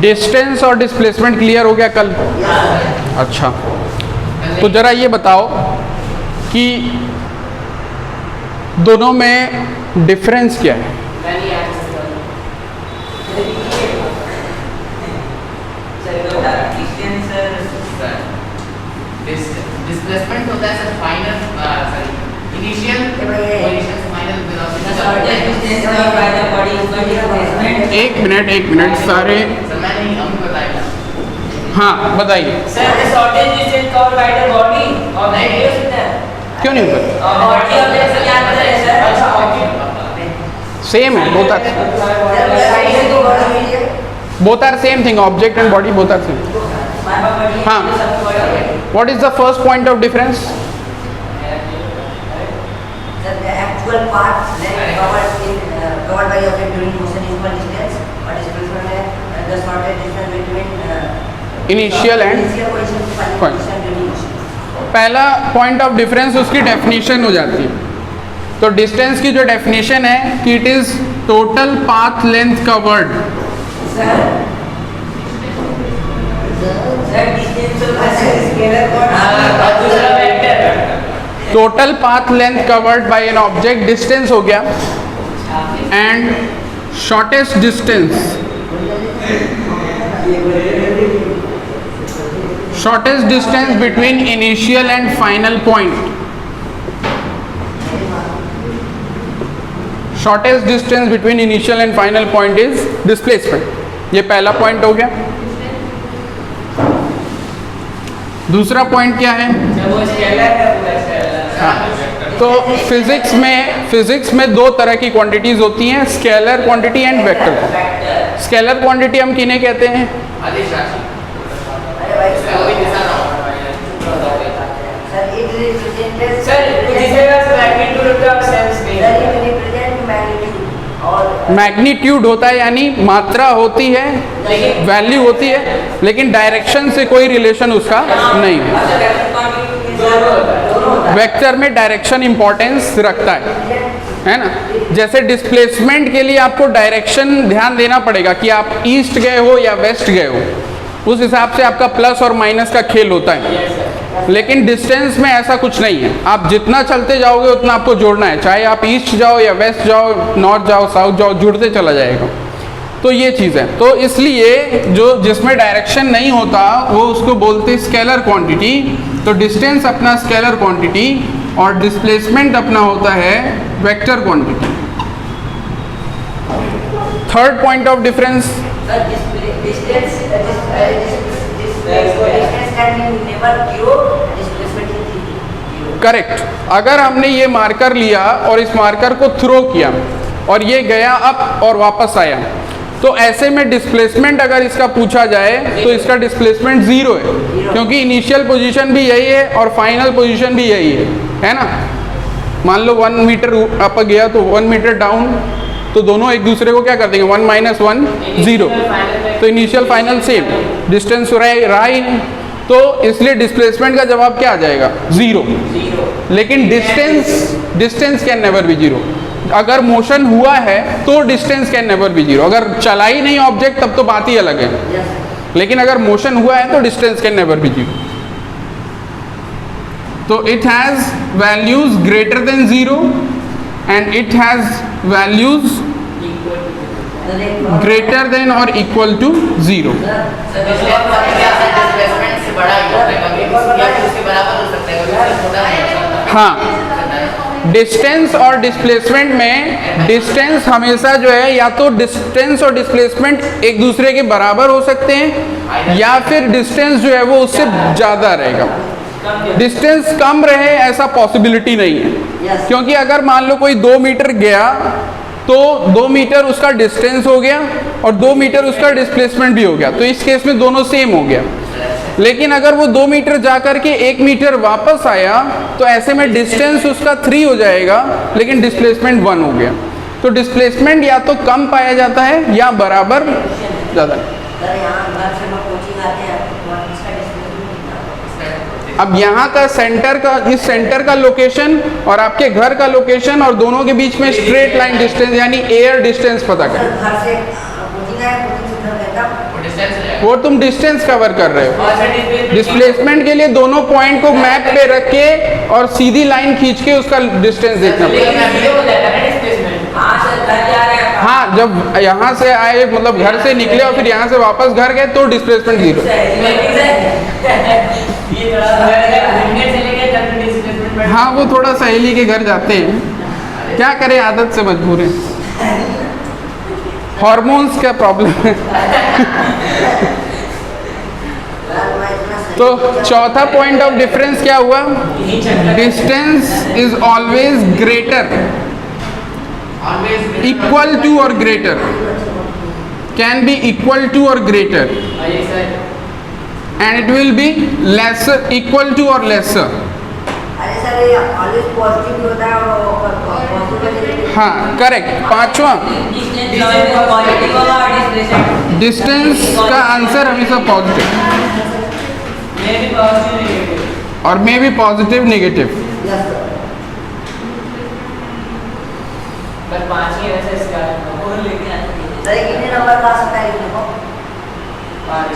Distance और displacement clear हो गया कल? अच्छा, तो जरा ये बताओ कि दोनों में डिफरेंस क्या है? डिस्प्लेसमेंट होता है sir final, sorry initial position से फाइनल वेलोसिटी। एक मिनट सारे। सर मैंने हम बताया। हाँ बताइए। Sir the shortest distance covered by the body of the object। क्यों नहीं पता? बॉडी ऑब्जेक्ट से क्या अंतर है सर? सेम है, both are same thing, object and body both are same. हाँ, what is the first point of difference? The actual part covered by object during motion is equal distance, but displacement the shortest distance between initial and initial position to final position during motion। पहला point of difference उसकी definition हो जाती है। तो distance की जो definition है कि it is total path length covered. Total path length covered by an object distance हो गया, and shortest distance between initial and final point. Shortest distance between initial and final point is displacement. ये पहला point हो गया। दूसरा point क्या है? हाँ, तो फिजिक्स में दो तरह की क्वांटिटीज होती हैं, scalar quantity and vector. Scalar quantity हम किन्हें कहते हैं? मैग्नीट्यूड होता है, यानी मात्रा होती है, वैल्यू होती है, लेकिन डायरेक्शन से कोई रिलेशन उसका नहीं है। वेक्टर में डायरेक्शन इंपॉर्टेंस रखता है ना। जैसे डिस्प्लेसमेंट के लिए आपको डायरेक्शन ध्यान देना पड़ेगा कि आप ईस्ट गए हो या वेस्ट गए हो, उस हिसाब से आपका प्लस और माइनस का खेल होता है। लेकिन डिस्टेंस में ऐसा कुछ नहीं है, आप जितना चलते जाओगे उतना आपको जोड़ना है, चाहे आप ईस्ट जाओ या वेस्ट जाओ, नॉर्थ जाओ, साउथ जाओ, जुड़ते चला जाएगा। तो ये चीज़ है। तो इसलिए जो जिसमें डायरेक्शन नहीं होता वो उसको बोलते स्केलर क्वांटिटी। तो डिस्टेंस अपना स्केलर क्वांटिटी और डिस्प्लेसमेंट अपना होता है vector quantity. Third point of difference, correct. अगर हमने ये मार्कर लिया और इस मार्कर को थ्रो किया और ये गया अप और वापस आया, तो ऐसे में डिस्प्लेसमेंट अगर इसका पूछा जाए तो इसका डिस्प्लेसमेंट जीरो है, क्योंकि इनिशियल पोजीशन भी यही है और फाइनल पोजीशन भी यही है ना। मान लो 1 मीटर अप गया तो 1 मीटर डाउन, तो दोनों एक दूसरे को क्या कर देंगे, 1 - 1 0। तो इनिशियल फाइनल सेम, डिस्टेंस रहा ही नहीं, तो इसलिए डिस्प्लेसमेंट का जवाब क्या आ जाएगा, जीरो। लेकिन distance can never be zero. अगर मोशन हुआ है तो distance can never be zero. अगर चला ही नहीं ऑब्जेक्ट तब तो बात ही अलग है, लेकिन अगर मोशन हुआ है तो distance can never be zero. तो it has values greater than zero and it has values greater than or equal to zero. हाँ, डिस्टेंस और डिस्प्लेसमेंट में डिस्टेंस हमेशा जो है या तो डिस्टेंस और डिस्प्लेसमेंट एक दूसरे के बराबर हो सकते हैं, या फिर डिस्टेंस जो है वो उससे ज़्यादा रहेगा। डिस्टेंस कम रहे ऐसा पॉसिबिलिटी नहीं है, क्योंकि अगर मान लो कोई 2 मीटर गया तो 2 मीटर उसका डिस्टेंस हो गया और 2 मीटर उसका डिस्प्लेसमेंट भी हो गया, तो इस केस में दोनों सेम हो गया। लेकिन अगर वो 2 मीटर जा करके 1 मीटर वापस आया तो ऐसे में डिस्टेंस उसका 3 हो जाएगा, लेकिन डिस्प्लेसमेंट 1 हो गया। तो डिस्प्लेसमेंट या तो कम पाया जाता है या बराबर ज़्यादा। अब यहाँ का सेंटर का, इस सेंटर का लोकेशन और आपके घर का लोकेशन और दोनों के बीच में स्ट्रेट लाइन डिस्टेंस यानी एयर डिस्टेंस पता करें। डिस्टेंस वो तुम डिस्टेंस कवर कर रहे हो। और सर डिस्प्लेसमेंट के लिए दोनों पॉइंट को मैप पे रख के और सीधी लाइन खींच के उसका डिस्टेंस देखना पड़ेगा। डिस्प्लेसमेंट हाँ सर, घर जा रहे हैं। हाँ, जब यहाँ से आए मतलब घर से निकले और फिर यहाँ से वापस घर गए तो डिस्प्लेसमेंट 0। ये थोड़ा घूमने चले गए तब डिस्प्लेसमेंट। हाँ, वो थोड़ा सहेली के घर जाते हैं, क्या करें, आदत से मजबूर है, हॉर्मोन्स का प्रॉब्लम है। तो चौथा पॉइंट ऑफ डिफरेंस क्या हुआ? Distance is always greater, equal to or greater, can be equal to or greater, and it will be lesser, equal to or lesser. अरे सर, ये ऑलवेज पॉजिटिव होता है और पॉजिटिव। हाँ, करेक्ट। पांचवा, distance का आंसर हमेशा पॉजिटिव और मे बी पॉजिटिव नेगेटिव। बस 5 ही ऐसे इसका और लेके आए सर कितने नंबर का आ सकता है लिखने को? 5।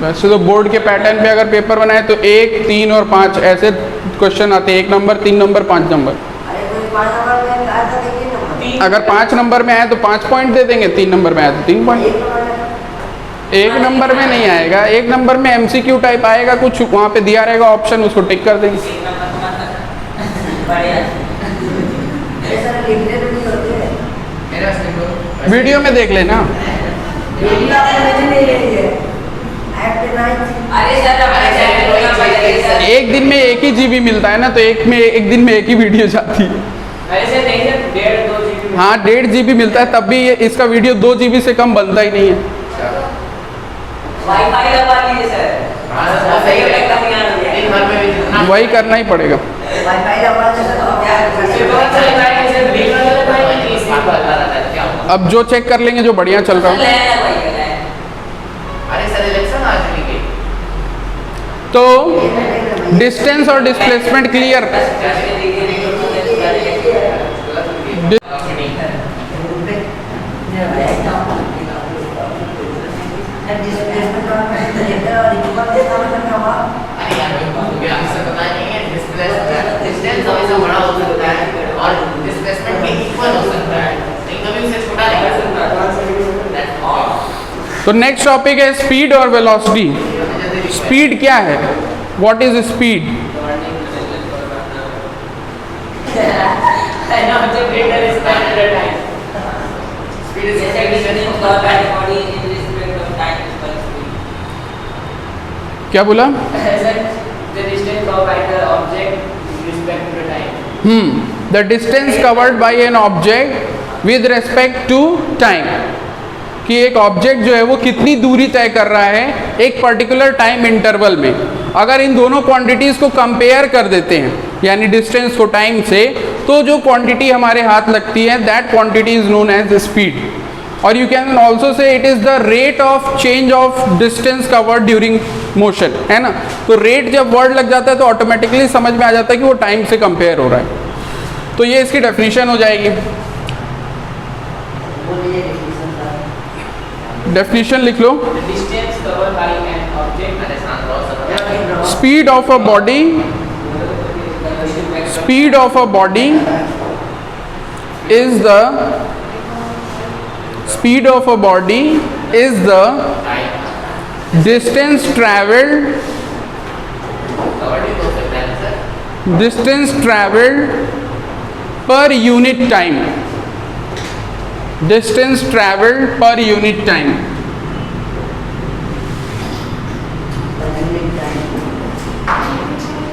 वैसे तो बोर्ड के पैटर्न पे अगर पेपर बनाए तो 1, 3 और 5 ऐसे क्वेश्चन आते हैं, 1 नंबर, 3 नंबर, 5 नंबर। अरे कोई 5 नंबर में आया था कि 3 नंबर? अगर 5 नंबर में आए तो 5 पॉइंट दे देंगे, 3 नंबर में आए तो 3 पॉइंट। 1 नंबर में नहीं आएगा, 1 नंबर में MCQ टाइप आएगा, कुछ वहाँ पे दिया रहेगा ऑप्शन, उसको टिक कर देंगे। सर लिखने तो नहीं होते हैं। मेरा स्क्रीन वीडियो में देख लेना। वीडियो आपने नहीं ले है। ऐप पे नहीं। अरे सर एक दिन में एक ही GB मिलता है ना, तो एक दिन में एक ही वीडियो जाती है। अरे सर नहीं सर 1.5-2 GB। हाँ, 1.5 GB मिलता है, तब भी इसका वीडियो 2 GB से कम बनता ही नहीं है। वाईफाई लगा लीजिए सर। हाँ सर सही है, दिन भर में भी जितना वही करना ही पड़ेगा। वाईफाई लगा लीजिए सर, तो क्या बहुत चलता है सर, दिन भर चलता है, इस बात बता रहा था क्या हुआ? अब जो चेक कर लेंगे जो बढ़िया चल रहा है। अरे सर इलेक्शन आ चुकी है। तो डिस्टेंस और डिस्प्लेसमेंट क्लियर। डिस्टेंस हमेशा बड़ा हो सकता है और डिस्प्लेसमेंट के इक्वल हो सकता है, लेकिन कभी उसे छोटा नहीं कर सकता। तो नेक्स्ट टॉपिक है स्पीड और वेलोसिटी। स्पीड क्या है? What is speed? क्या बोला? The distance covered by an object with respect to time, कि एक ऑब्जेक्ट जो है वो कितनी दूरी तय कर रहा है एक पर्टिकुलर टाइम इंटरवल में। अगर इन दोनों क्वांटिटीज़ को कंपेयर कर देते हैं, यानी डिस्टेंस को टाइम से, तो जो क्वांटिटी हमारे हाथ लगती है that quantity is known as speed. Or you can also say it is the rate of change of distance covered during motion, है ना। तो रेट जब वर्ड लग जाता है तो ऑटोमेटिकली समझ में आ जाता है कि वो टाइम से कंपेयर हो रहा है। तो ये इसकी डेफिनेशन हो जाएगी। डेफिनेशन लिख लो। Speed of a body, speed of a body is the speed of a body is the distance traveled per unit time, distance traveled per unit time।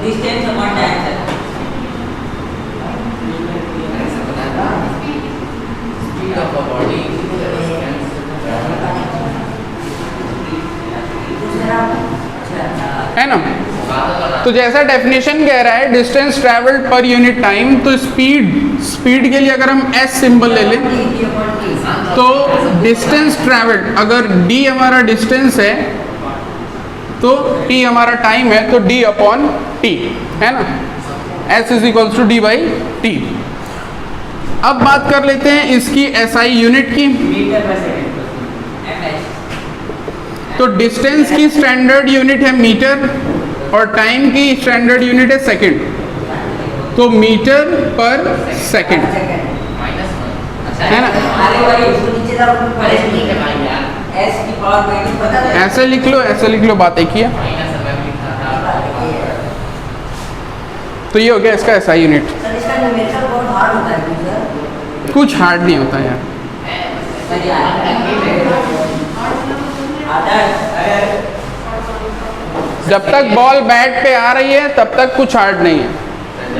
Distance upon time sir. Speed of a body है ना। तो जैसा definition कह रहा है distance travelled per unit time, तो speed के लिए अगर हम S सिंबल ले लें तो डिस्टेंस ट्रैवल्ड, अगर d हमारा डिस्टेंस है तो t हमारा टाइम है, तो d अपॉन t, है ना। S is equals to d by t। अब बात कर लेते हैं इसकी SI यूनिट की। तो डिस्टेंस की स्टैंडर्ड यूनिट है मीटर और टाइम की स्टैंडर्ड यूनिट है सेकंड, तो मीटर पर सेकंड, माइनस है ना? आगे वाली उसको नीचे ला अरे ठीक है भाई यार, s की पावर माइनस पता है ऐसे लिख लो, ऐसे लिख लो, बात एक ही है। माइनस अगर लिखा था तो ये हो गया इसका SI यूनिट। सर इसका न्यूमेरिकल बहुत हार्ड होता है सर। कुछ हार्ड नहीं होता यार, जब तक बॉल बैट पे आ रही है तब तक कुछ हार्ड नहीं है,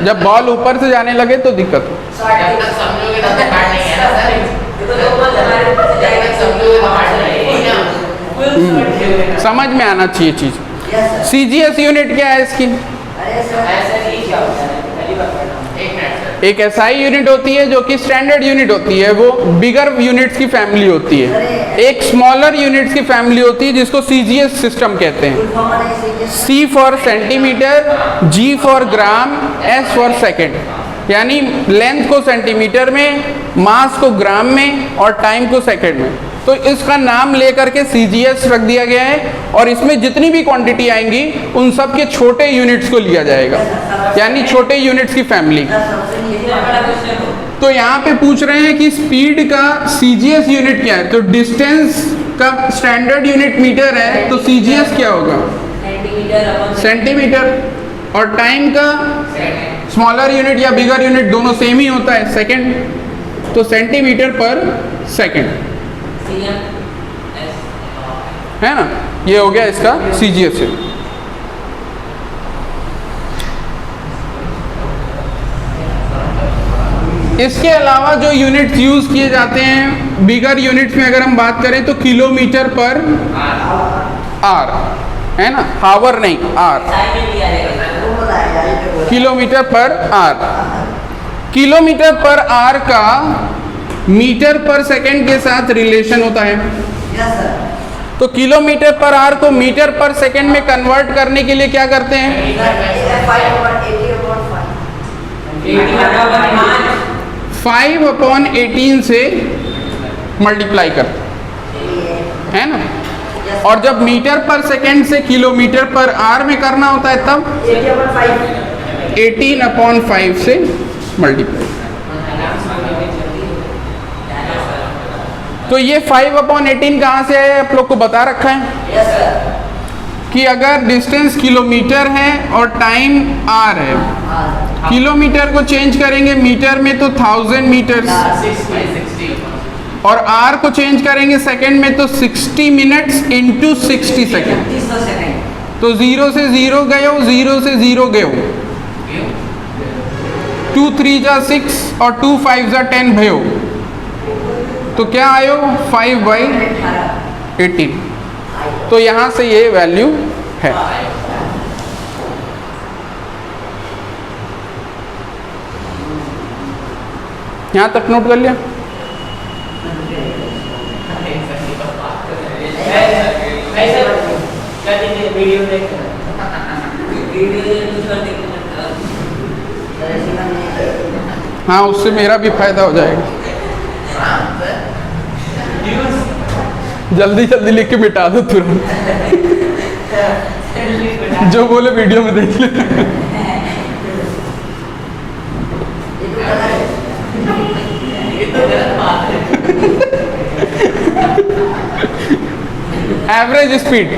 जब बॉल ऊपर से जाने लगे तो दिक्कत हो। जब तक समझोगे तब तक हार्ड नहीं है ना सर, जब तक समझोगे तो हार्ड नहीं है ना। समझ में आना चाहिए चीज़। Yes sir. CGS यूनिट क्या है इसकी? अरे सर ऐसा नहीं क्या होता है, पहली बार पढ़ना। एक मिनट सर, एक SI यूनिट होती है जो कि स्टैंडर्ड यूनिट होती है, वो बिगर यूनिट्स की फैमिली होती है। एक स्मॉलर यूनिट्स की फैमिली होती है जिसको CGS सिस्टम कहते हैं। फुल फॉर्म है इसे C for centimetre, G for gram, S for second, यानी लेंथ को सेंटीमीटर में, मास को ग्राम में और टाइम को सेकंड में। तो इसका नाम लेकर के CGS रख दिया गया है और इसमें जितनी भी क्वांटिटी आएंगी उन सब के छोटे यूनिट्स को लिया जाएगा, यानी छोटे यूनिट्स की फैमिली। सबसे नीचे वाला क्वेश्चन हो। तो यहाँ पे पूछ रहे हैं कि स्पीड का CGS यूनिट क्या है, तो डिस्टेंस का स्टैंडर्ड यूनिट मीटर है, तो CGS क्या होगा? सेंटीमीटर अपन सेंटीमीटर। और टाइम का स्मॉलर यूनिट या बिगर यूनिट दोनों सेम ही होता है, सेकंड, तो सेंटीमीटर पर सेकंड, है ना? ये हो गया इसका CGS यूनिट। इसके अलावा जो यूनिट्स यूज किए जाते हैं बिगर यूनिट्स में, अगर हम बात करें तो किलोमीटर पर आर, है ना? हावर नहीं, आर, किलोमीटर पर आर। किलोमीटर पर आर का मीटर पर सेकंड के साथ रिलेशन होता है। Yes sir. तो किलोमीटर पर आर को मीटर पर सेकंड में कन्वर्ट करने के लिए क्या करते हैं? 5/18 से मल्टीप्लाई करते हैं, है ना? और जब मीटर पर सेकंड से किलोमीटर पर आर में करना होता है तब 18/5 से मल्टीप्लाई। तो ये 5/18 कहाँ से है, आप लोग को बता रखा है यस सर। कि अगर डिस्टेंस किलोमीटर है और टाइम आर है, किलोमीटर को चेंज करेंगे मीटर में तो 1000 मीटर्स, 60 और आर को चेंज करेंगे सेकंड में तो 60 मिनट्स इंटू 60 सेकेंड। 30 सेकंड। तो 0 से 0 गए हो, 0 से 0 गए हो, 2 3 जा 6 और 2 5 जा 10 भयो, तो क्या आयो 5/18। तो यहाँ से ये वैल्यू है। यहाँ तक नोट कर लिया? वीडियो देख हाँ, उससे मेरा भी फायदा हो जाएगा। जल्दी जल्दी लिख के मिटा दो तुरंत, जो बोले वीडियो में देख ले। एवरेज स्पीड,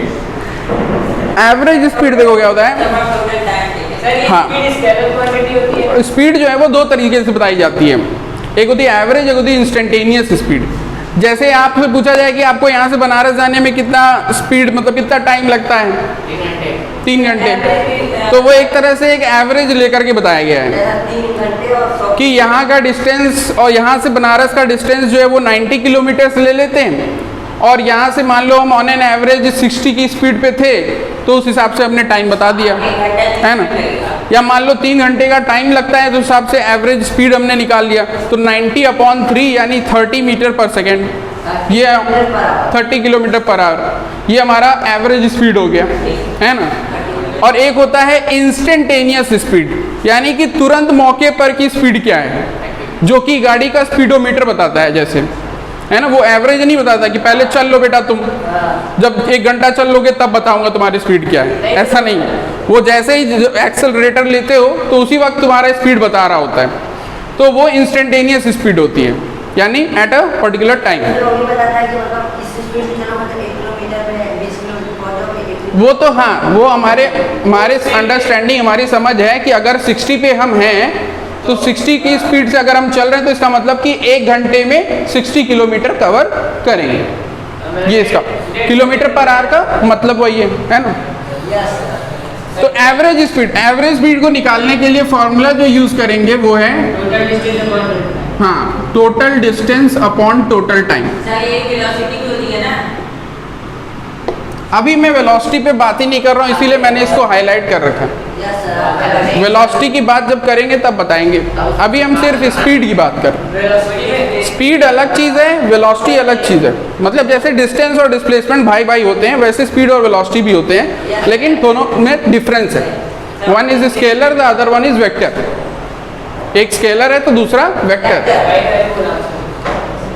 एवरेज स्पीड देखो क्या होता है। हाँ, स्पीड जो है वो दो तरीके से बताई जाती है, एक होती है एवरेज, एक होती है इंस्टेंटेनियस स्पीड। जैसे आपसे पूछा जाए कि आपको यहाँ से बनारस जाने में कितना स्पीड, मतलब कितना टाइम लगता है, 3 घंटे, तो वो एक तरह से एक एवरेज लेकर के बताया गया है 3 घंटे और 100 कि यहाँ का डिस्टेंस और यहाँ से बनारस का डिस्टेंस जो है वो 90 किलोमीटर से ले लेते हैं, और यहाँ से मान लो हम ऑन एन एवरेज 60 की स्पीड पे थे तो उस हिसाब से हमने टाइम बता दिया, है ना? या मान लो 3 घंटे का टाइम लगता है तो उस हिसाब से एवरेज स्पीड हमने निकाल लिया, तो 90/3 यानी 30 मीटर पर सेकेंड, ये 30 किलोमीटर पर आवर, ये हमारा एवरेज स्पीड हो गया, है ना? और एक होता है इंस्टेंटेनियस स्पीड, यानी कि तुरंत मौके पर की स्पीड क्या है, जो कि गाड़ी का स्पीडोमीटर बताता है। जैसे है ना, वो एवरेज नहीं बताता कि पहले चल लो बेटा तुम, जब 1 घंटा चल लोगे तब बताऊंगा तुम्हारी स्पीड क्या है, ऐसा नहीं है। वो जैसे ही एक्सेलरेटर लेते हो तो उसी वक्त तुम्हारा स्पीड बता रहा होता है, तो वो इंस्टेंटेनियस स्पीड होती है, यानी एट अ पर्टिकुलर टाइम। वो भी बताता है कि मतलब इस स्पीड से चलो मतलब 1 किलोमीटर में 20 किलोमीटर पहुंचोगे। वो तो हाँ, वो हमारे अंडरस्टैंडिंग, हमारी समझ है कि अगर 60 पे हम हैं तो 60 की स्पीड से अगर हम चल रहे हैं तो इसका मतलब कि 1 घंटे में 60 किलोमीटर कवर करेंगे। ये इसका किलोमीटर पर आवर का मतलब वही है ना। यस तो एवरेज स्पीड को निकालने के लिए फॉर्मूला जो यूज करेंगे वो है हाँ, total distance upon total time. Sir ये वेलोसिटी की होती है ना। अभी मैं वेलोसिटी पे बात ही नहीं कर रहा हूँ, इसीलिए मैंने इसको हाईलाइट कर रखा है। Yes sir. वेलोसिटी की बात जब करेंगे तब बताएंगे, अभी हम सिर्फ स्पीड की बात कर रहे हैं। स्पीड अलग चीज़ है, वेलोसिटी अलग चीज़ है। मतलब जैसे डिस्टेंस और डिस्प्लेसमेंट भाई भाई होते हैं, वैसे स्पीड और वेलोसिटी भी होते हैं, लेकिन दोनों में डिफरेंस है। One is scalar, the other one is vector. एक स्केलर है तो दूसरा वेक्टर।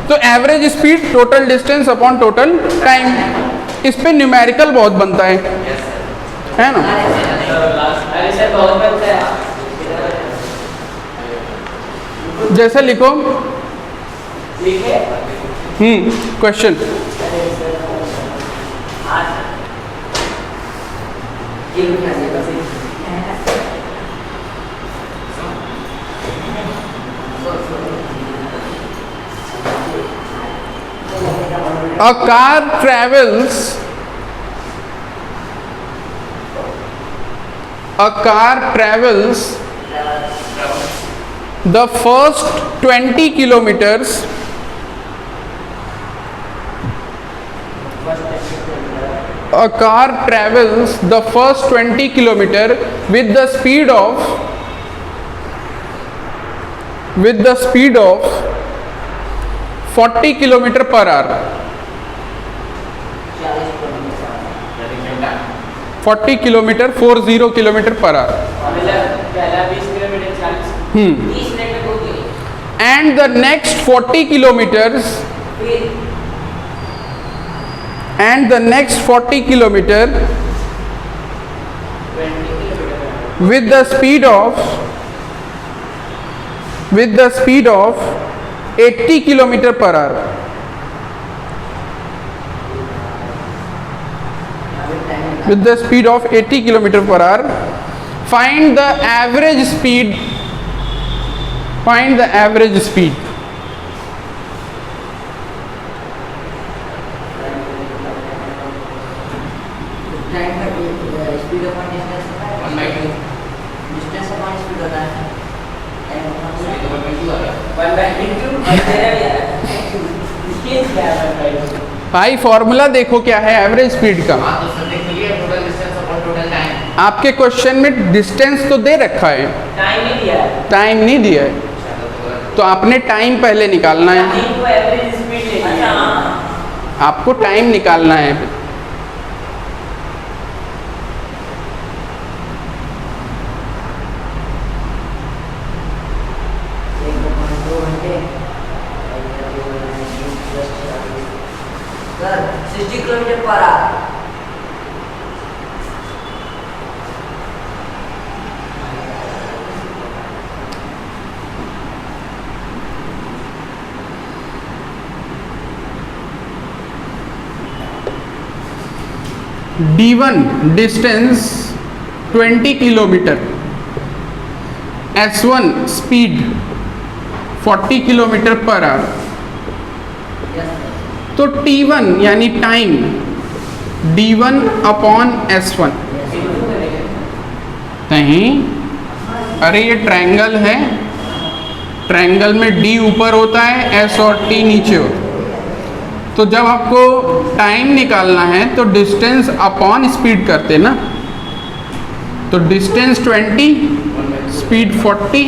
तो average speed total distance upon total time, इस पे न्यूमेरिकल बहुत बनता है ना। जैसे लिखो question, a car travels the first 20 kilometers with the speed of 40 kilometre per hour. 40 kilometre 40 kilometre per hour. And the next 40 kilometres with the speed of 80 kilometre per hour. With the speed of 80 kilometre per hour, find the average speed. Speed upon distance होता है, 1/2 distance upon speed होता है, time upon तो 1/2 आ गया। 1/2 भाई formula देखो क्या है एवरेज स्पीड का। हाँ तो सर देख लीजिए, total distance upon total time. आपके क्वेश्चन में डिस्टेंस तो दे रखा है, टाइम नहीं दिया है। टाइम नहीं दिया है, तो आपने टाइम पहले निकालना है। टाइम को एवरेज स्पीड लेनी है। आपको टाइम निकालना है। Sir 60 kilometre per hour. D1 distance 20 kilometre, S1 speed 40 kilometre per hour. तो T1 यानी टाइम D1 अपॉन S1। नहीं, अरे ये ट्रायंगल है, ट्रायंगल में D ऊपर होता है, S और T नीचे होता है। तो जब आपको टाइम निकालना है तो डिस्टेंस अपॉन स्पीड करते ना, तो डिस्टेंस 20, स्पीड 40,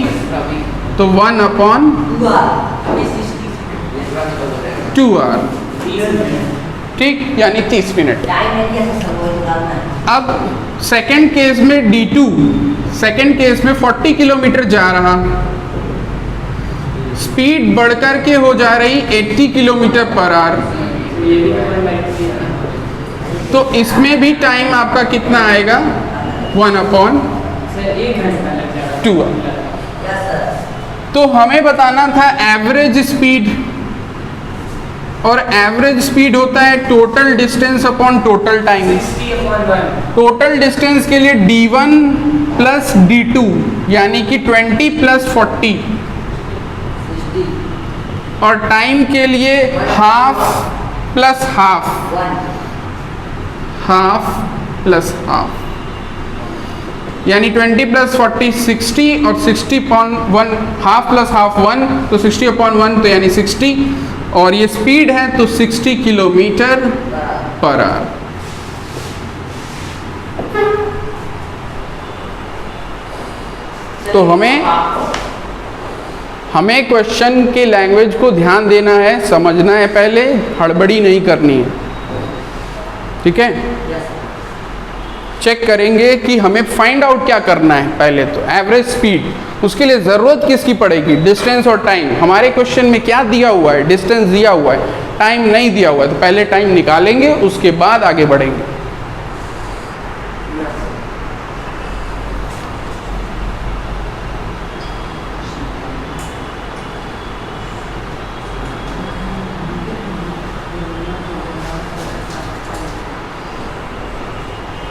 तो 1 अपॉन 2 आवर, ठीक, यानी 30 मिनट। टाइम नहीं दिया सर, वो निकालना है। अब सेकंड केस में D2, सेकंड केस में 40 किलोमीटर जा रहा, स्पीड बढ़कर के हो जा रही 80 किलोमीटर पर आवर, ये भी 1/2 है। तो इसमें भी टाइम आपका कितना आएगा 1/2। सर 1 घंटा लग जाएगा। Yes, sir. तो हमें बताना था एवरेज स्पीड, और एवरेज स्पीड होता है total distance upon total time. 60/1। Total distance के लिए d1 प्लस d2 यानी कि 20 प्लस 40, 60. और टाइम के लिए half plus half, 1. Half plus half, यानी 20 प्लस 40 60, और 60/1 हाफ प्लस हाफ 1, तो 60/1 तो यानी 60, और ये स्पीड है तो 60 किलोमीटर पर आवर। तो हमें क्वेश्चन के लैंग्वेज को ध्यान देना है, समझना है, पहले हड़बड़ी नहीं करनी है, ठीक है। Yes, sir. चेक करेंगे कि हमें फाइंड आउट क्या करना है। पहले तो एवरेज स्पीड, उसके लिए ज़रूरत किसकी पड़ेगी, डिस्टेंस और टाइम। हमारे क्वेश्चन में क्या दिया हुआ है, डिस्टेंस दिया हुआ है, टाइम नहीं दिया हुआ है, तो पहले टाइम निकालेंगे, उसके बाद आगे बढ़ेंगे।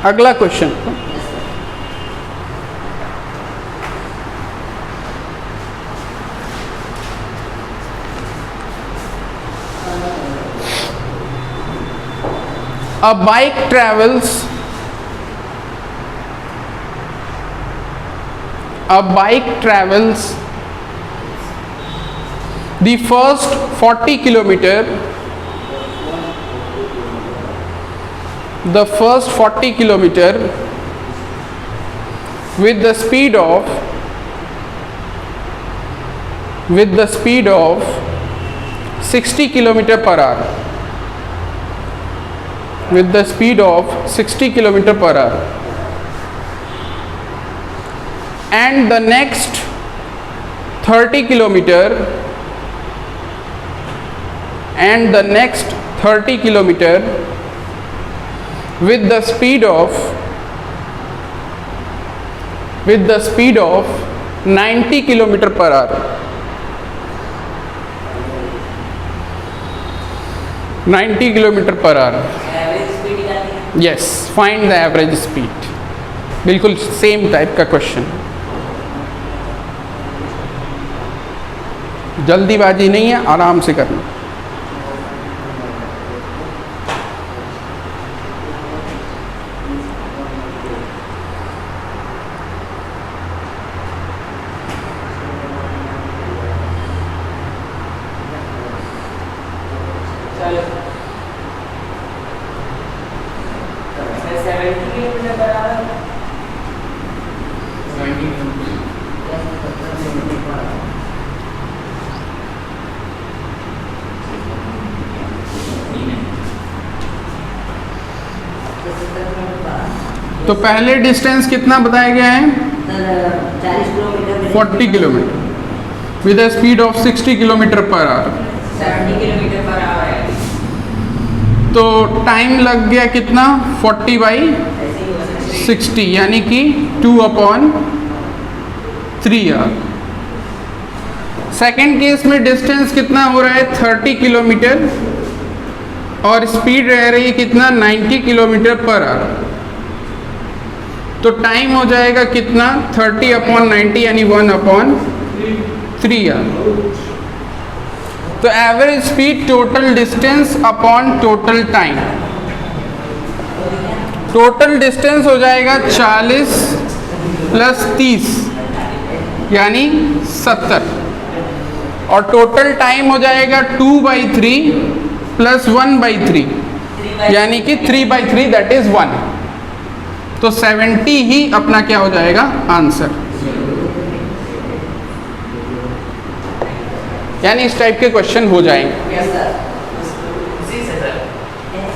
अगला question, a bike travels the first 40 kilometer with the speed of 60 kilometer per hour, with the speed of 60 kilometer per hour, and the next 30 kilometer with the speed of 90 kilometer per hour, 90 kilometer per hour। Average speed निकालनी है। Yes, find the average speed, बिल्कुल same type का question. जल्दीबाजी नहीं है, आराम से करना। चलो। Sir 70 kilometre per hour. तो पहले डिस्टेंस कितना बताया गया है, Sir, 40 kilometre. 40 kilometre with a speed of 60 kilometre per hour. 70 kilometre per hour है। तो टाइम लग गया कितना, 40 बाई ऐसे ही हो सकता है। 60 यानी कि 2/3 आवर। सेकेंड केस में डिस्टेंस कितना हो रहा है 30 किलोमीटर, और स्पीड रह रही है कितना 90 किलोमीटर पर आवर। तो टाइम हो जाएगा कितना 30/90 यानी 1/3 आवर। तो average speed total distance upon total time, total distance हो जाएगा 40 प्लस 30 यानी 70, और टोटल टाइम हो जाएगा 2/3 प्लस 1/3 यानी कि 3/3 दैट इज 1। तो 70 ही अपना क्या हो जाएगा आंसर। यानी इस टाइप के क्वेश्चन हो जाएंगे। Yes, sir. उसी से सर Yes.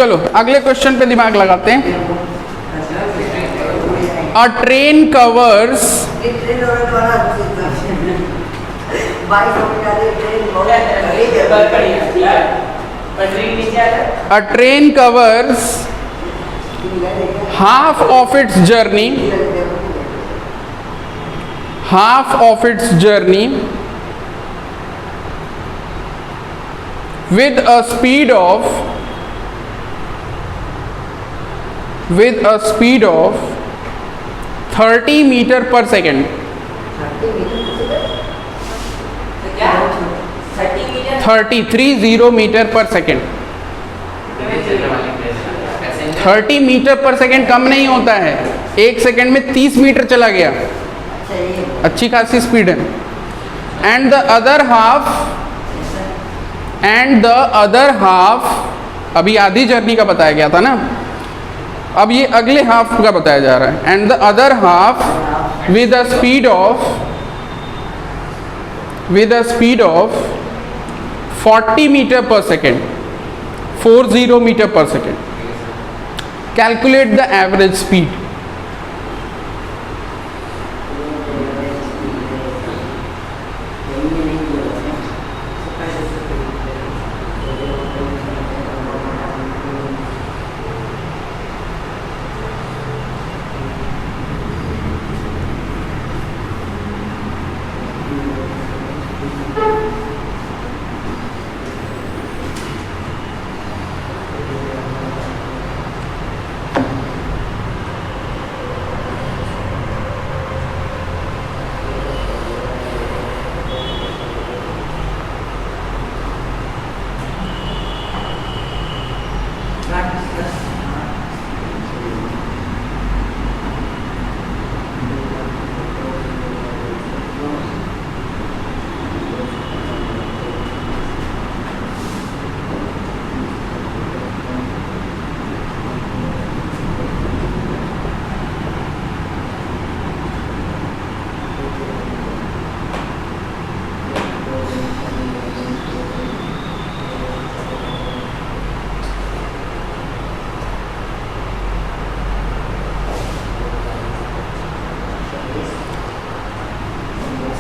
चलो अगले क्वेश्चन पे दिमाग लगाते हैं। अ ट्रेन कवर्स ट्रेन वाला बाइक ट्रेन पटरी नीचे आ रहा A train covers half of its journey with a speed of 30 meter per second. क्या 30 metre 30 meter per second. 30 metre per second कम नहीं होता है, एक सेकेंड में 30 मीटर चला गया, अच्छी खासी स्पीड है। एंड द अदर हाफ अभी आधी जर्नी का बताया गया था ना, अब ये अगले हाफ का बताया जा रहा है। And the other half with a speed of 40 metre per second, 40 metre per second. Calculate the average speed.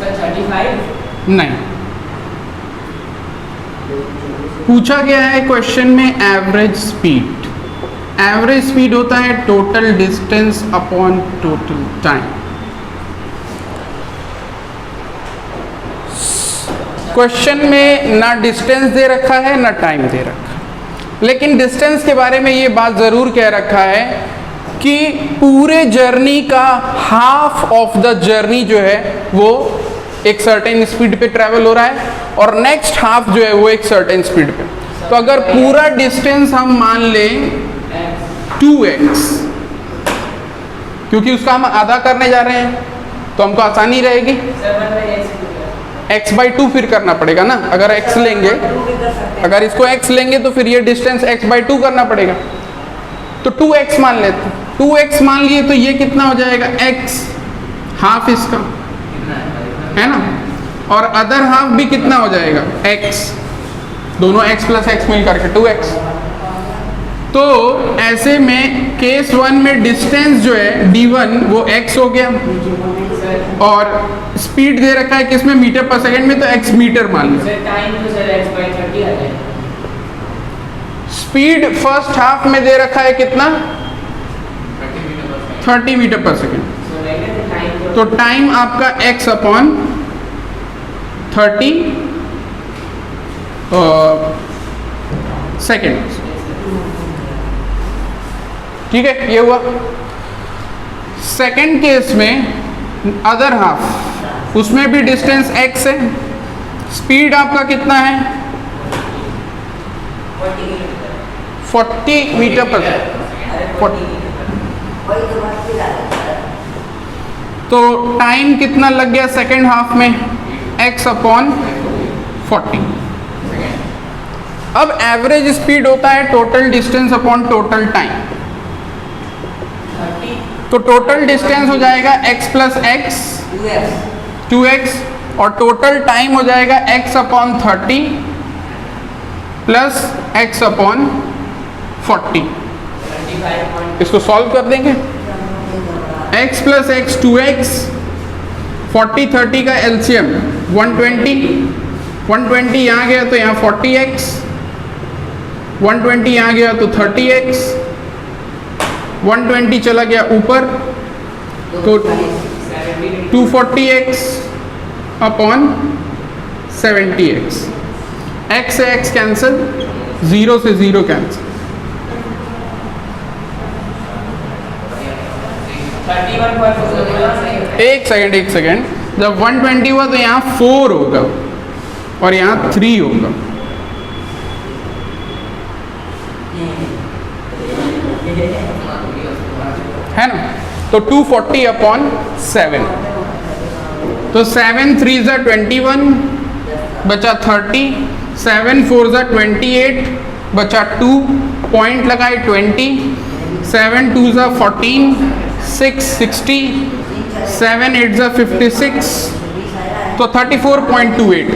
Sir 35 नहीं, पूछा गया है क्वेश्चन में एवरेज स्पीड। एवरेज स्पीड होता है total distance upon total time. Question में ना डिस्टेंस दे रखा है ना टाइम दे रखा है, लेकिन डिस्टेंस के बारे में ये बात ज़रूर कह रखा है कि पूरे जर्नी का हाफ ऑफ द जर्नी जो है वो एक सर्टेन स्पीड पे ट्रैवल हो रहा है और नेक्स्ट हाफ जो है वो एक सर्टेन स्पीड पे। तो अगर पूरा डिस्टेंस हम मान लें 2x, क्योंकि उसका हम आधा करने जा रहे हैं तो हमको आसानी रहेगी। x/2 फिर करना पड़ेगा ना, अगर x लेंगे, अगर इसको x लेंगे तो फिर ये डिस्टेंस x/2 करना पड़ेगा। तो 2x मान लेते हैं, 2x मान लिए तो ये कितना हो जाएगा x, हाफ इसका है ना, और अदर हाफ भी कितना हो जाएगा x, दोनों x प्लस x मिल करके 2x। तो ऐसे में केस 1 में डिस्टेंस जो है d1 वो x हो गया और स्पीड दे रखा है किसमें, मीटर पर सेकंड में, तो x मीटर मान लो। टाइम तो सर x/30 आ जाए। स्पीड फर्स्ट हाफ में दे रखा है कितना, 30 मीटर पर सेकंड। तो टाइम आपका x अपॉन 30 सेकेंड, ठीक है, ये हुआ। सेकेंड केस में अदर हाफ, उसमें भी डिस्टेंस x है, स्पीड आपका कितना है 40 मीटर पर सेकेंड। तो टाइम कितना लग गया सेकेंड हाफ में, x अपॉन 40। अब एवरेज स्पीड होता है total distance upon total time. तो टोटल डिस्टेंस हो जाएगा x प्लस x 2x और टोटल टाइम हो जाएगा x upon 30 plus x upon 40। 25 इसको सॉल्व कर देंगे। x प्लस एक्स 2x, 40 30 का एलसीएम 120, 120 यहाँ गया तो यहाँ 40x, 120 यहाँ गया तो 30x, 120 चला गया ऊपर तो 240x अपॉन 70x। x से x कैंसिल, 0 से 0 कैंसिल। 31.4 एक सेकेंड, जब 120 हुआ तो यहाँ 4 होगा और यहाँ 3 होगा। है ना? तो 240 अपॉन 7, तो 7 3 ज़ा 21 बचा 30, 7 4 ज़ा 28 बचा 2, पॉइंट लगाए 20, 7 2 ज़ा 14, 6 60, 7 8 ज़ा 56, तो 34.28।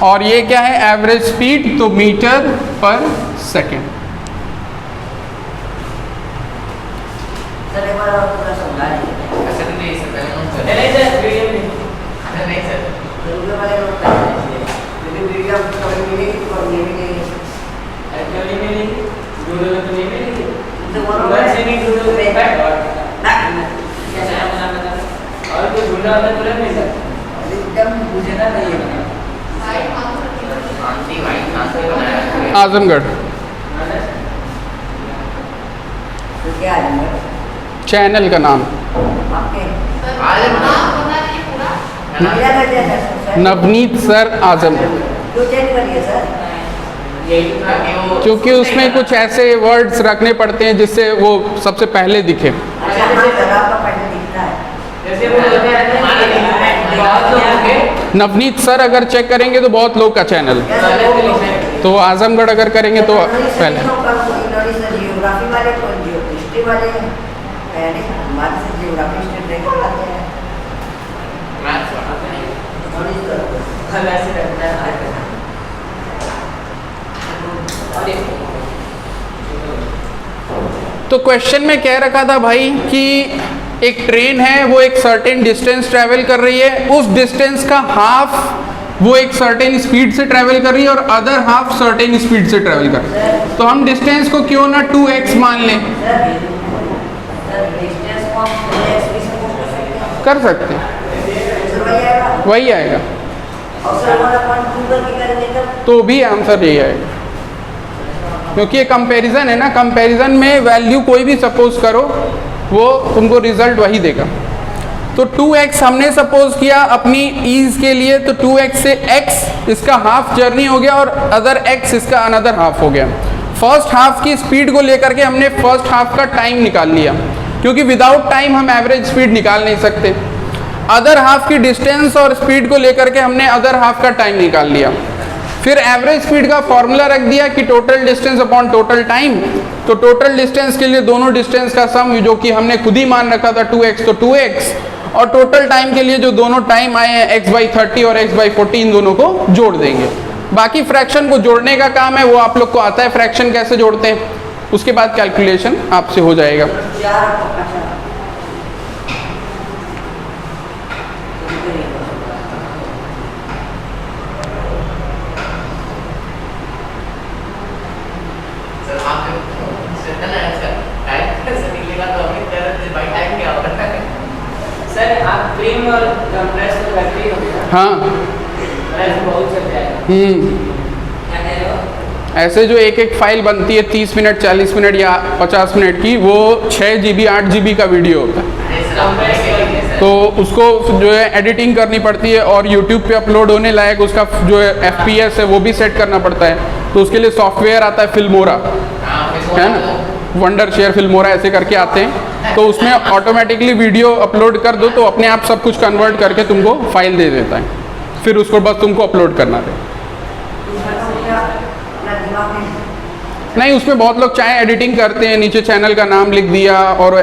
और ये क्या है? एवरेज स्पीड, तो मीटर पर सेकेंड। सर एक बार और पूरा समझा दीजिए। ऐसे नहीं सर, पहले नोट कर। नहीं सर वीडियो में ऐसे नहीं सर। वीडियो वाले नोट कर दीजिए, लेकिन वीडियो आपको कभी मिलेगी तो कभी नहीं मिलेगी। एक्चुअली में नहीं वीडियो में तो नहीं मिलेगी तो वो गूगल से नहीं वीडियो में बैक ना कैसे बना बता और कोई ढूंढा होता तुरंत मिल जाता एकदम मुझे ना नहीं है शांति भाई, शांति बनाया रखिए। आजमगढ़ तो क्या है चैनल का नाम आपके आज बना मेरा का जैसा सर नवनीत सर आजमगढ़। क्यों चेंज करिए सर? यही था कि वो क्योंकि उसमें कुछ ऐसे वर्ड्स रखने पड़ते हैं जिससे वो सबसे पहले दिखे। अच्छा हाँ सर आपका पढ़ने दिखता है। जैसे वो होते रहते हैं बहुत लोग होंगे नवनीत सर अगर चेक करेंगे तो बहुत लोग का चैनल, पहले से लिखते हैं तो आजमगढ़ अगर करेंगे तो पहले। जियोग्राफी वाले को हिस्ट्री वाले पहले हमारे से जियोग्राफी हिस्ट्री देख लाते हैं। मैथ्स पढ़ाते हैं। हम ऐसे करते हैं और तो क्वेश्चन में कह रखा था भाई कि एक ट्रेन है, वो एक सर्टेन डिस्टेंस ट्रैवल कर रही है, उस डिस्टेंस का हाफ वो एक सर्टेन स्पीड से ट्रैवल कर रही है और अदर हाफ सर्टेन स्पीड से ट्रैवल कर रही है। तो हम डिस्टेंस को क्यों ना 2x मान लें? कर सकते हैं, वही आएगा, तो भी आंसर यही आएगा, क्योंकि ये कंपैरिजन है ना। कंपैरिजन में वैल्यू कोई भी सपोज करो वो तुमको रिजल्ट वही देगा। तो 2x हमने सपोज किया अपनी ईज के लिए, तो 2x से x इसका हाफ जर्नी हो गया और अदर x इसका अनदर हाफ हो गया। फर्स्ट हाफ की स्पीड को लेकर के हमने फर्स्ट हाफ का टाइम निकाल लिया, क्योंकि विदाउट टाइम हम एवरेज स्पीड निकाल नहीं सकते। अदर हाफ की डिस्टेंस और स्पीड को लेकर के हमने अदर हाफ का टाइम निकाल लिया। फिर एवरेज स्पीड का फॉर्मूला रख दिया कि total distance upon total time. तो टोटल डिस्टेंस के लिए दोनों डिस्टेंस का सम जो कि हमने खुद ही मान रखा था 2x, तो 2x, और टोटल टाइम के लिए जो दोनों टाइम आए हैं x/30 और x/40, इन दोनों को जोड़ देंगे। बाकी फ्रैक्शन को जोड़ने का काम है, वो आप लोग को आता है फ्रैक्शन कैसे जोड़ते हैं, उसके बाद कैलकुलेशन आपसे हो जाएगा। सर आप सेटल है सर, टाइम कैसे निकलेगा तो अभी कर भाई टाइम क्या होता है? सर आप प्रीम और कंप्रेस तो करते ही होंगे ना? हाँ, कंप्रेस बहुत चल जाएगा। क्या कह रहे हो? ऐसे जो एक एक फाइल बनती है 30 मिनट 40 मिनट या 50 मिनट की, वो 6 GB 8 GB का वीडियो होता है। अरे सर आप करेंगे सर। तो उसको जो है एडिटिंग करनी पड़ती है और YouTube पे अपलोड होने लायक उसका जो है FPS है वो भी सेट करना पड़ता है। तो उसके लिए सॉफ्टवेयर आता है फिल्मोरा, हाँ, फिर है ना, वंडर शेयर फिल्मोरा ऐसे करके आते हैं। तो उसमें ऑटोमेटिकली वीडियो अपलोड कर दो तो अपने आप सब कुछ कन्वर्ट करके तुमको फाइल दे देता है, फिर उसको बस तुमको अपलोड करना है। नहीं, उसमें बहुत लोग चाहे एडिटिंग करते हैं, नीचे चैनल का नाम लिख दिया और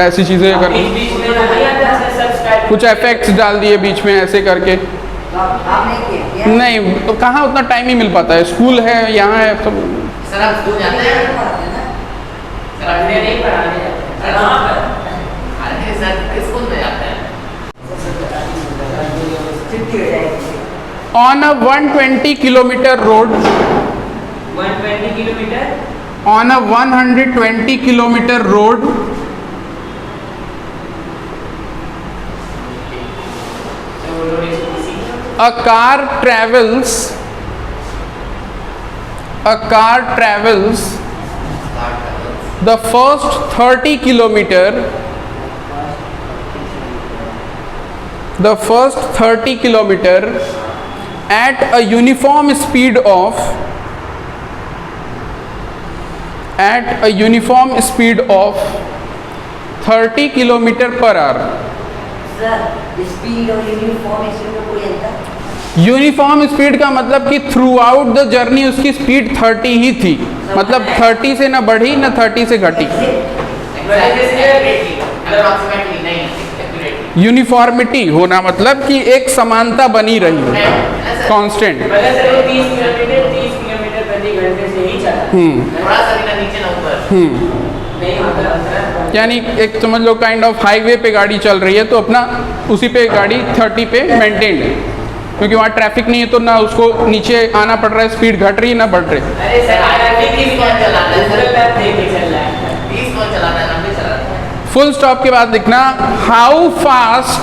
ऐसी चीज़ें कर दी, बीच में नहीं आता है सब्सक्राइब कुछ इफेक्ट्स डाल दिए बीच में ऐसे करके। नहीं, तो कहाँ उतना टाइम ही मिल पाता है, स्कूल है, यहाँ है, तो सर आप स्कूल जाते हैं? पढ़ने नहीं पढ़ाने जाते हैं। कहाँ पर? अरे सर किस स्कूल में जाते हैं? 50 हो जाएगी। On a 120 kilometer road, 120 kilometre on a 120 kilometer road, a car travels the first 30 kilometer at a uniform speed of 30 kilometer per hour. Sir speed और यूनिफॉर्म इसमें कोई अंतर? यूनिफॉर्म स्पीड का मतलब कि थ्रू आउट द जर्नी उसकी speed 30 ही थी, मतलब 30 से ना बढ़ी ना 30 से घटी। Approximately नहीं, accurately। यूनिफॉर्मिटी होना मतलब कि एक समानता बनी रही, कांस्टेंट। पहले से वो 30 किलोमीटर प्रति घंटे से ही चला। थोड़ा सा भी ना नीचे ना ऊपर। नहीं होता। यानी एक समझ लो काइंड ऑफ हाईवे पे गाड़ी चल रही है तो अपना उसी पे गाड़ी 30 पे मेंटेन्ड है, क्योंकि वहाँ ट्रैफिक नहीं है तो ना उसको नीचे आना पड़ रहा है, स्पीड घट रही है ना बढ़ रही। अरे सर 30 कौन चलाता है? सर पैर देख चल रहा है। 30 कौन चलाता है? 90 चलाता है। फुल स्टॉप के बाद लिखना how fast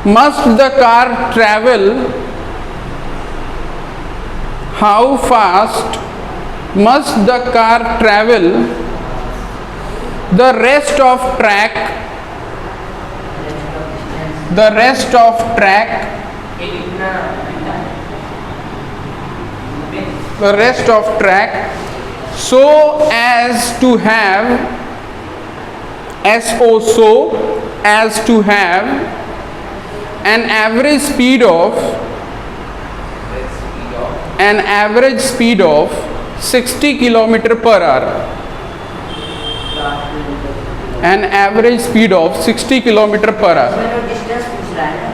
must the car travel, how fast must the car travel the rest of track so as to have an average speed of 60 kilometer per hour, an average speed of 60 kilometer per hour। इसमें तो distance पूछ रहा है ना।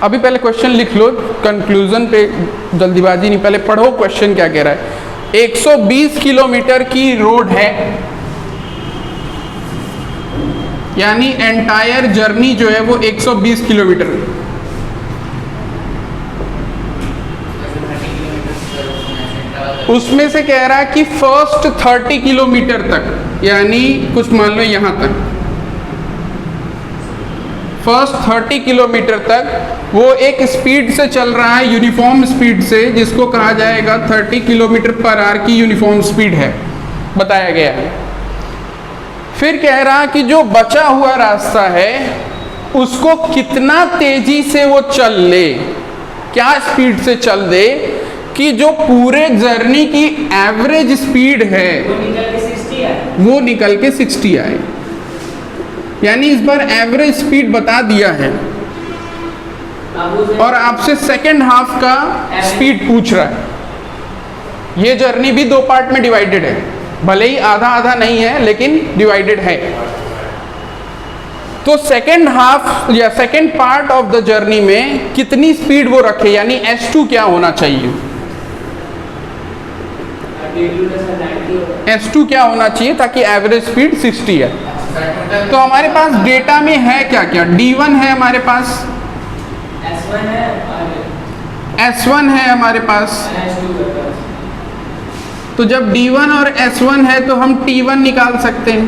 अभी पहले question लिख लो, conclusion पे जल्दीबाजी नहीं, पहले पढ़ो क्वेश्चन क्या कह रहा है। 120 किलोमीटर की रोड है, यानी एंटायर जर्नी जो है वो 120 किलोमीटर। उसमें से कह रहा है कि फर्स्ट 30 किलोमीटर तक, यानी कुछ मान लो यहाँ तक, फर्स्ट 30 किलोमीटर तक वो एक स्पीड से चल रहा है, यूनिफॉर्म स्पीड से, जिसको कहा जाएगा 30 किलोमीटर पर आवर की यूनिफॉर्म स्पीड है, बताया गया है। फिर कह रहा कि जो बचा हुआ रास्ता है उसको कितना तेजी से वो चल ले, क्या स्पीड से चल दे कि जो पूरे जर्नी की एवरेज स्पीड है वो निकल के 60 आए। यानी इस बार एवरेज स्पीड बता दिया है और आपसे सेकेंड हाफ का स्पीड पूछ रहा है। ये जर्नी भी दो पार्ट में डिवाइडेड है, भले ही आधा आधा नहीं है लेकिन डिवाइडेड है। तो सेकेंड हाफ या second part of the journey में कितनी स्पीड वो रखे, यानी S2 क्या होना चाहिए, S2 क्या होना चाहिए ताकि एवरेज स्पीड 60 है। तो हमारे पास डेटा में है क्या क्या, D1 है हमारे पास, S1 है हमारे पास। तो जब D1 और S1 है तो हम T1 निकाल सकते हैं,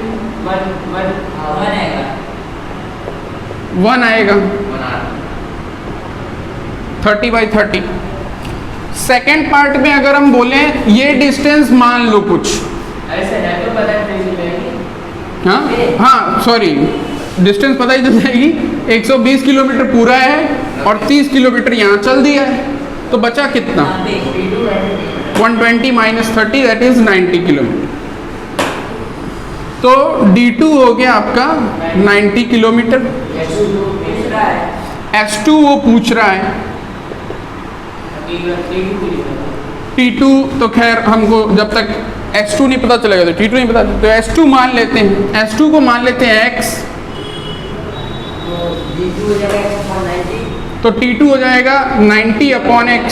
1 आएगा 30/30। सेकेंड पार्ट में अगर हम बोलें ये डिस्टेंस मान लो कुछ, हाँ सॉरी डिस्टेंस पता ही चल जाएगी, 120 किलोमीटर पूरा है और 30 किलोमीटर यहाँ चल दिया है, तो बचा कितना 120 - 30 दैट इज 90 किलोमीटर। तो D2 हो गया आपका 90 किलोमीटर। S2 वो पूछ रहा है, T2 तो खैर हमको जब तक S2 नहीं पता चलेगा तो T2 नहीं पता, तो S2 मान लेते हैं, S2 को मान लेते हैं X, तो T2 हो जाएगा 90/X।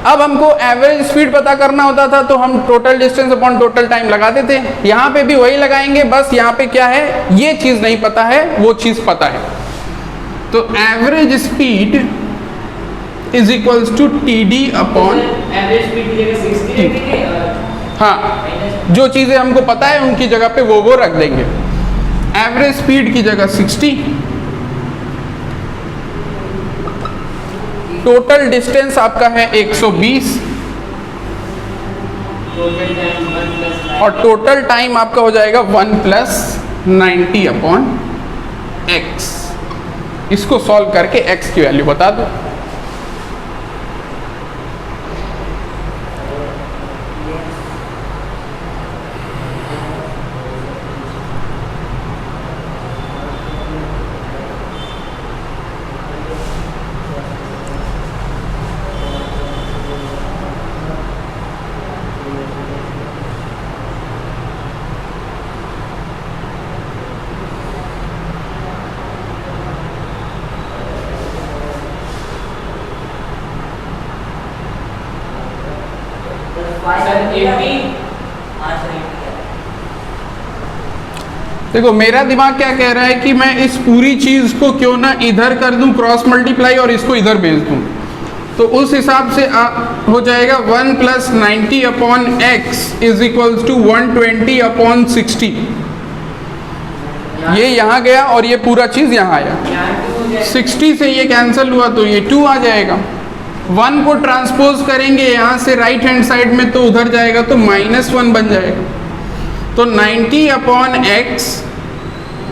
अब हमको एवरेज स्पीड पता करना होता था, तो हम total distance upon total time लगाते थे। यहाँ पे भी वही लगाएंगे, बस यहाँ पे क्या है, ये चीज़ नहीं पता है, वो चीज़ पता है। तो average speed is equals to TD upon, average speed की जगह 60 रखेंगे और हाँ जो चीज़ें हमको पता है उनकी जगह पे वो रख देंगे। एवरेज स्पीड की जगह 60, टोटल डिस्टेंस आपका है 120 टोटल टाइम 1 प्लस और टोटल टाइम आपका हो जाएगा 1 प्लस 90 अपॉन x। इसको सॉल्व करके x की वैल्यू बता दो। सर 80 देखो मेरा दिमाग क्या कह रहा है कि मैं इस पूरी चीज़ को क्यों ना इधर कर दूं, क्रॉस मल्टीप्लाई, और इसको इधर भेज दूं। तो उस हिसाब से हो जाएगा 1 plus 90 upon x is equals to 120 upon 60। ये यहाँ गया और ये पूरा चीज़ यहाँ आया। 60 से ये कैंसिल हुआ तो ये 2 आ जाएगा। 1 को ट्रांसपोज करेंगे यहाँ से राइट हैंड साइड में तो उधर जाएगा तो -1 बन जाएगा। तो 90 upon x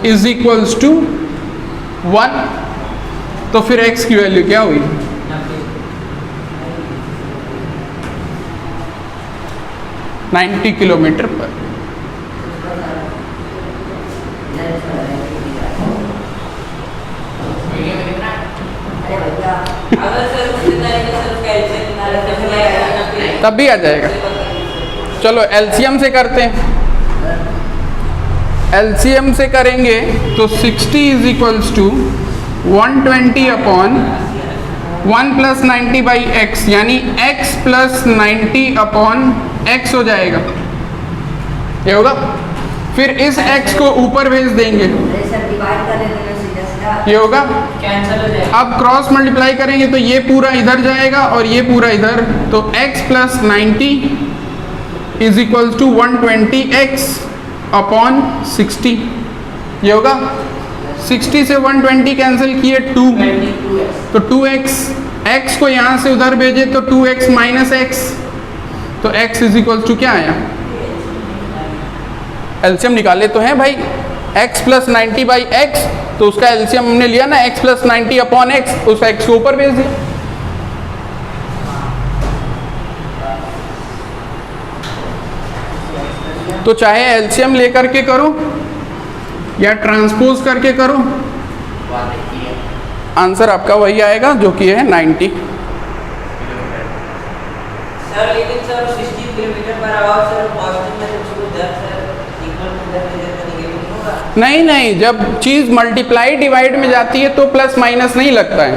is equals to 1। तो फिर x की वैल्यू क्या हुई? 90 किलोमीटर पर। वीडियो में दिख रहा है? अरे भैया अगर सर उसी तरीके से उसका एलसीएम निकाला तो फिर आएगा ना फिर तब भी आ जाएगा। चलो एलसीएम से करते हैं। एलसीएम से करेंगे तो 60 is equals to 120 upon 1 plus 90 by x, यानी x प्लस 90 अपॉन x हो जाएगा। ये होगा। फिर इस x को ऊपर भेज देंगे, अरे सर डिवाइड कर लेते हैं सीधा सीधा। ये होगा। कैंसिल हो जाएगा। अब क्रॉस मल्टीप्लाई करेंगे तो ये पूरा इधर जाएगा और ये पूरा इधर, तो x plus 90 is equals to 120x upon 60। ये होगा। 60 से 120 कैंसिल किए 2, 22x तो 2x, x को यहाँ से उधर भेजे तो 2x माइनस x, तो x इज इक्वल्स टू क्या आया? एलसीएम निकाले तो हैं भाई। x प्लस 90 बाई एक्स, तो उसका एलसीएम हमने लिया ना, x प्लस 90 अपॉन x, उस x को ऊपर भेज दिया। तो चाहे एलसीएम लेकर के करो या ट्रांसपोज करके करो, बात देखी है आंसर आपका वही आएगा जो कि है 90। सर लेकिन sir 60 kilometre per hour sir positive में उसको 10 सर इक्वल टू 10 में जब नेगेटिव होगा। नहीं नहीं, जब चीज़ मल्टीप्लाई डिवाइड में जाती है तो प्लस माइनस नहीं लगता है।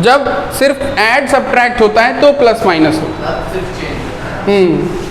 जब सिर्फ ऐड सब्ट्रैक्ट होता है तो प्लस माइनस होता तब सिर्फ चेंज होता है। है।